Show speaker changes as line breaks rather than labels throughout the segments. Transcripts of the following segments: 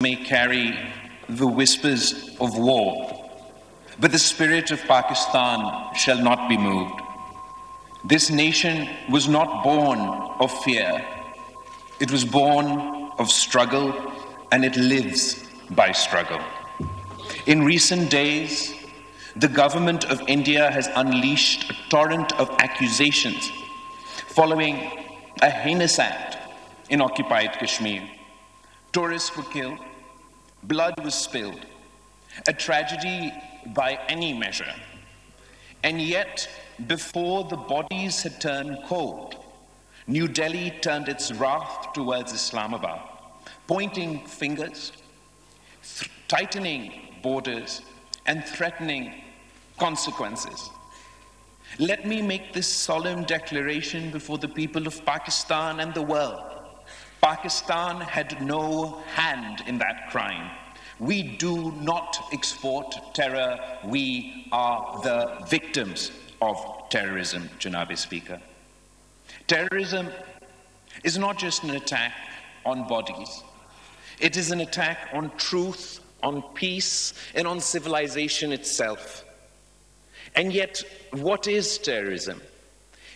may carry the whispers of war, but the spirit of Pakistan shall not be moved. This nation was not born of fear. It was born of struggle, and it lives by struggle. In recent days, the government of India has unleashed a torrent of accusations following a heinous act in occupied Kashmir. Tourists were killed, blood was spilled, a tragedy by any measure. And yet, before the bodies had turned cold, New Delhi turned its wrath towards Islamabad, pointing fingers, tightening borders, and threatening consequences. Let me make this solemn declaration before the people of Pakistan and the world. Pakistan had no hand in that crime. We do not export terror. We are the victims of terrorism, Janabi Speaker. Terrorism is not just an attack on bodies. It is an attack on truth, on peace, and on civilization itself. And yet, what is terrorism?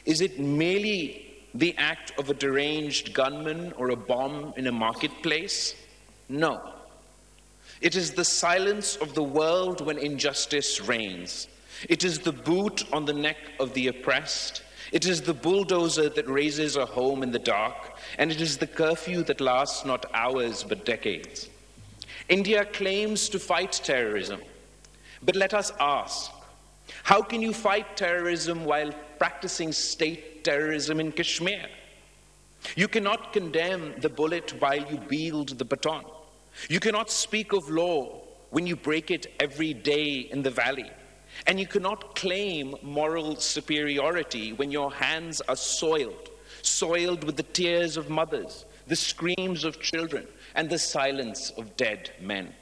Is it merely the act of a deranged gunman or a bomb in a marketplace? No. It is the silence of the world when injustice reigns. It is the boot on the neck of the oppressed. It is the bulldozer that raises a home in the dark. And it is the curfew that lasts not hours but decades. India claims to fight terrorism. But let us ask, how can you fight terrorism while practicing state terrorism in Kashmir? You cannot condemn the bullet while you wield the baton. You cannot speak of law when you break it every day in the valley. And you cannot claim moral superiority when your hands are soiled with the tears of mothers, the screams of children, and the silence of dead men.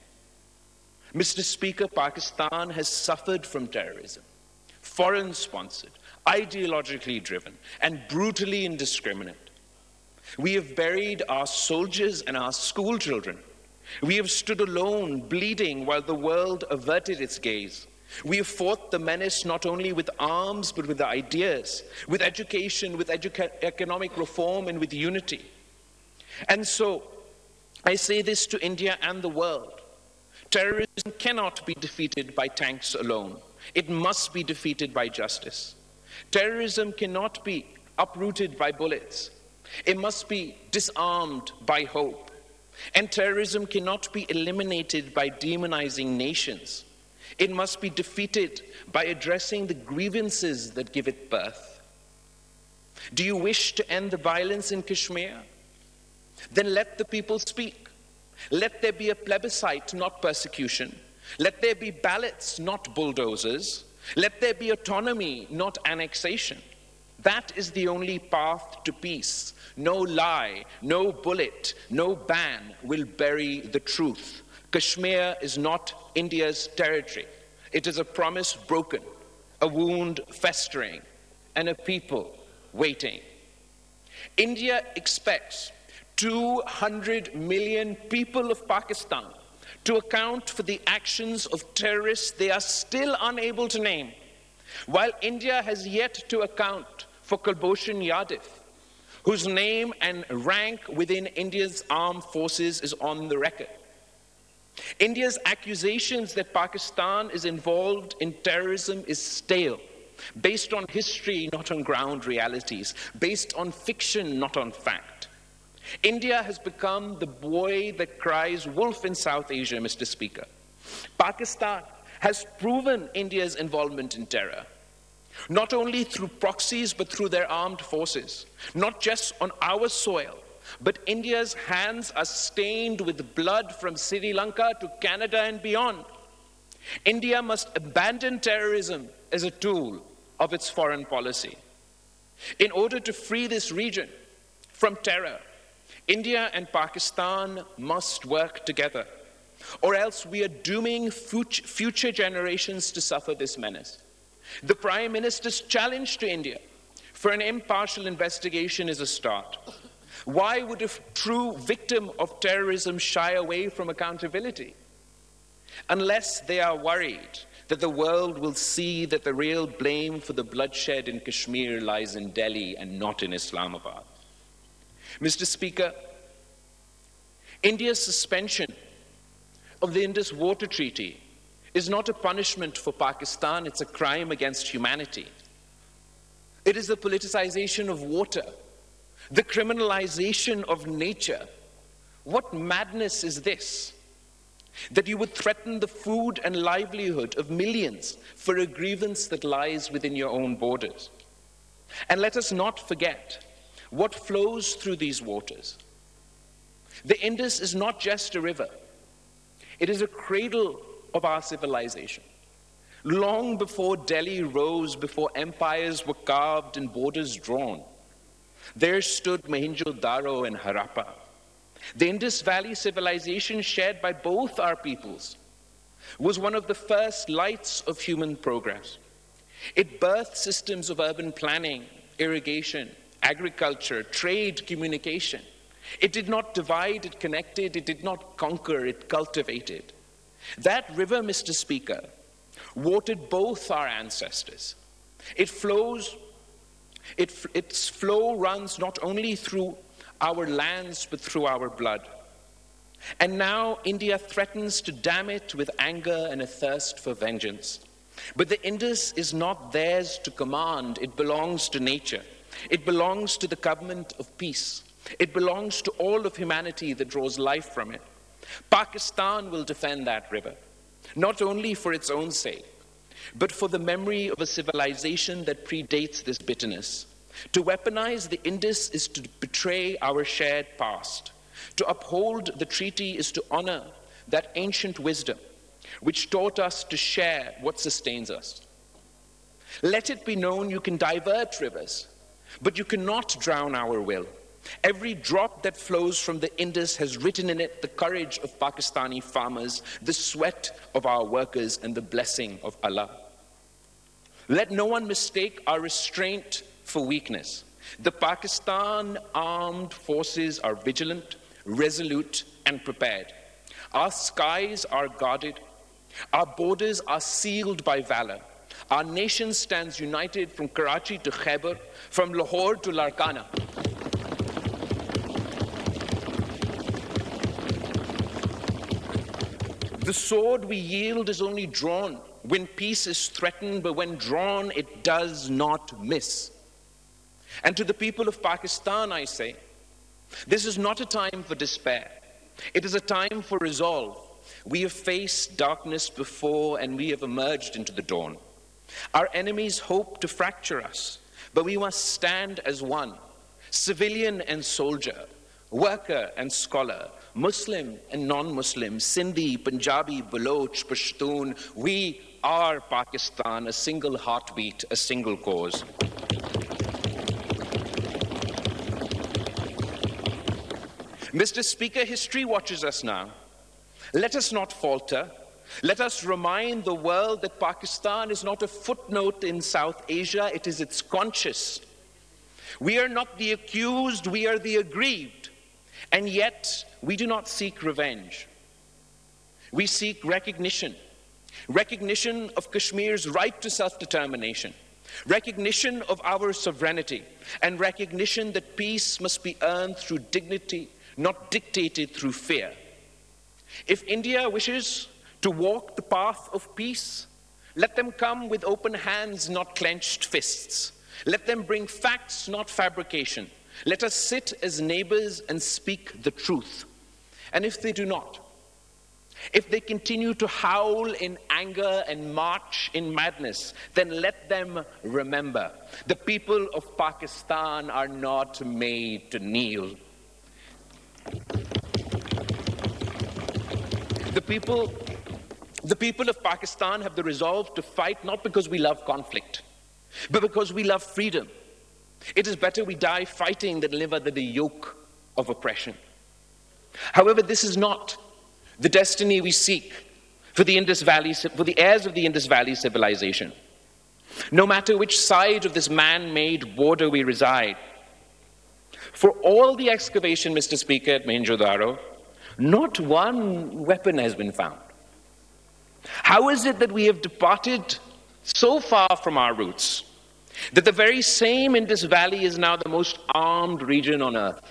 Mr. Speaker, Pakistan has suffered from terrorism, foreign-sponsored, ideologically driven, and brutally indiscriminate. We have buried our soldiers and our school children. We have stood alone, bleeding, while the world averted its gaze. We have fought the menace not only with arms, but with ideas, with education, with economic reform, and with unity. And so, I say this to India and the world. Terrorism cannot be defeated by tanks alone. It must be defeated by justice. Terrorism cannot be uprooted by bullets. It must be disarmed by hope. And terrorism cannot be eliminated by demonizing nations. It must be defeated by addressing the grievances that give it birth. Do you wish to end the violence in Kashmir? Then let the people speak. Let there be a plebiscite, not persecution. Let there be ballots, not bulldozers. Let there be autonomy, not annexation. That is the only path to peace. No lie, no bullet, no ban will bury the truth. Kashmir is not India's territory. It is a promise broken, a wound festering, and a people waiting. India expects 200 million people of Pakistan to account for the actions of terrorists they are still unable to name, while India has yet to account for Kulbhushan Yadav, whose name and rank within India's armed forces is on the record. India's accusations that Pakistan is involved in terrorism is stale, based on history, not on ground realities, based on fiction, not on fact. India has become the boy that cries wolf in South Asia, Mr. Speaker. Pakistan has proven India's involvement in terror, not only through proxies, but through their armed forces, not just on our soil, but India's hands are stained with blood from Sri Lanka to Canada and beyond. India must abandon terrorism as a tool of its foreign policy. In order to free this region from terror, India and Pakistan must work together, or else we are dooming future generations to suffer this menace. The Prime Minister's challenge to India for an impartial investigation is a start. Why would a true victim of terrorism shy away from accountability? Unless they are worried that the world will see that the real blame for the bloodshed in Kashmir lies in Delhi and not in Islamabad. Mr. Speaker, India's suspension of the Indus Water Treaty is not a punishment for Pakistan, it's a crime against humanity. It is the politicization of water, the criminalization of nature. What madness is this? That you would threaten the food and livelihood of millions for a grievance that lies within your own borders. And let us not forget what flows through these waters. The Indus is not just a river. It is a cradle of our civilization. Long before Delhi rose, before empires were carved and borders drawn, there stood Mohenjo-daro and Harappa. The Indus Valley civilization shared by both our peoples was one of the first lights of human progress. It birthed systems of urban planning, irrigation, agriculture, trade, communication. It did not divide, it connected, it did not conquer, it cultivated. That river, Mr. Speaker, watered both our ancestors. Its flow runs not only through our lands, but through our blood. And now India threatens to dam it with anger and a thirst for vengeance. But the Indus is not theirs to command. It belongs to nature. It belongs to the government of peace. It belongs to all of humanity that draws life from it. Pakistan will defend that river, not only for its own sake, but for the memory of a civilization that predates this bitterness. To weaponize the Indus is to betray our shared past. To uphold the treaty is to honor that ancient wisdom which taught us to share what sustains us. Let it be known you can divert rivers, but you cannot drown our will. Every drop that flows from the Indus has written in it the courage of Pakistani farmers, the sweat of our workers, and the blessing of Allah. Let no one mistake our restraint for weakness. The Pakistan armed forces are vigilant, resolute, and prepared. Our skies are guarded. Our borders are sealed by valor. Our nation stands united from Karachi to Khyber, from Lahore to Larkana. The sword we yield is only drawn when peace is threatened, but when drawn, it does not miss. And to the people of Pakistan, I say, this is not a time for despair. It is a time for resolve. We have faced darkness before, and we have emerged into the dawn. Our enemies hope to fracture us, but we must stand as one, civilian and soldier, worker and scholar, Muslim and non-Muslim, Sindhi, Punjabi, Baloch, Pashtun. We are Pakistan, a single heartbeat, a single cause. Mr. Speaker, history watches us now. Let us not falter. Let us remind the world that Pakistan is not a footnote in South Asia, it is its conscience. We are not the accused, we are the aggrieved. And yet, we do not seek revenge. We seek recognition. Recognition of Kashmir's right to self-determination. Recognition of our sovereignty. And recognition that peace must be earned through dignity, not dictated through fear. If India wishes to walk the path of peace, let them come with open hands, not clenched fists. Let them bring facts, not fabrication. Let us sit as neighbors and speak the truth. And if they do not, if they continue to howl in anger and march in madness, then let them remember the people of Pakistan are not made to kneel. The people of Pakistan have the resolve to fight not because we love conflict, but because we love freedom. It is better we die fighting than live under the yoke of oppression. However, this is not the destiny we seek for the heirs of the Indus Valley civilization. No matter which side of this man-made border we reside, For all the excavation, Mr. Speaker, at Mohenjo-daro, not one weapon has been found. How is it that we have departed so far from our roots that the very same Indus Valley is now the most armed region on earth?